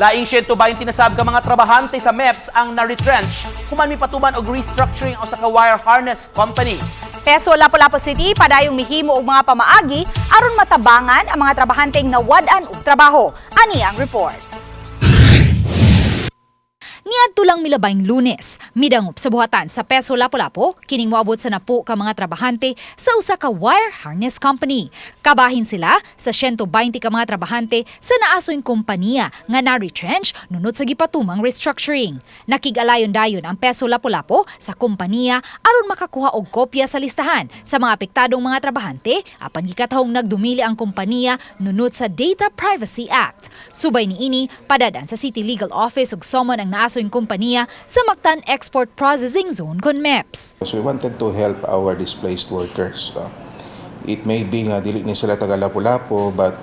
Laing 120 na sab ka mga trabahante sa MEPS ang na-retrench human mipatuman og restructuring o sa wire harness company. Peso Lapu-Lapu City padayong mihimo og mga pamaagi aron matabangan ang mga trabahanteng nawad-an og trabaho. Ani ang report. Niadto lang milabayng Lunes, midangup sa buhatan sa Peso Lapu-Lapu, kining moabot sa napo ka mga trabahante sa usa ka wire harness company. Kabahin sila sa 120 ka mga trabahante sa naasoyng kompanya nga na-retrench nunod sa gipatumang restructuring. Nakig-alayon-dayon ang Peso Lapu-Lapu sa kompanya aron makakuha og kopya sa listahan sa mga apektadong mga trabahante apan gikatahong nagdumili ang kompanya nunod sa Data Privacy Act. Subay niini, padadan sa City Legal Office og summon ang naasoyng kompanya sa Mactan Export Processing Zone kon MEPS. So we wanted to help our displaced workers. It may be nga dili ni sila taga Lapu-Lapu, but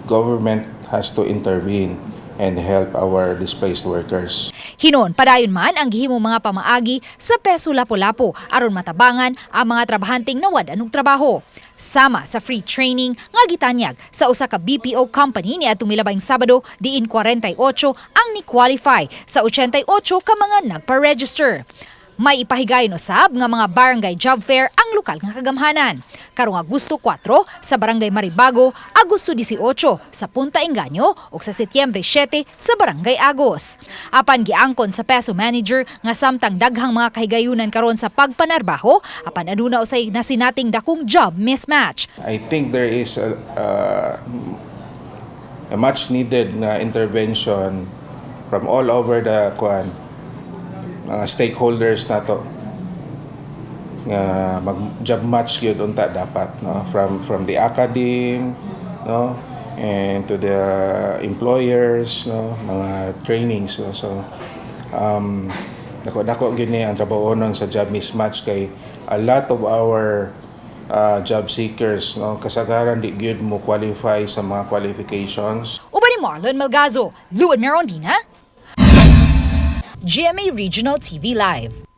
government has to intervene and help our displaced workers. Hinon, padayon man ang gihimo mga pamaagi sa Peso Lapu-Lapu aron matabangan ang mga trabahanteng nawad-an og trabaho. Sama sa free training nga gitanyag sa usa ka BPO company ni atong milabayng Sabado diin 48 ang ni-qualify sa 88 ka mga nagpa-register. May ipahigayon usab nga mga barangay job fair ang lokal nga kagamhanan. Karong Agosto 4 sa Barangay Maribago, Agosto 18 sa Punta Engaño ug sa Setyembre 7 sa Barangay Agos. Apan giangkon sa Peso Manager nga samtang daghang mga kahigayunan karon sa pagpanarbaho, apan aduna usay nasinating dakong job mismatch. I think there is a much needed na intervention from all over the mga stakeholders na to nga mag-job match yun unta dapat, no, from the academe, no, and to the employers, no, mga trainings, no. So dako gini ang trabahonon sa job mismatch kay a lot of our job seekers, no, kasagaran di gyud mo qualify sa mga qualifications. Uban ni Marlon Malgazo, Luan Merondina, GMA Regional TV Live.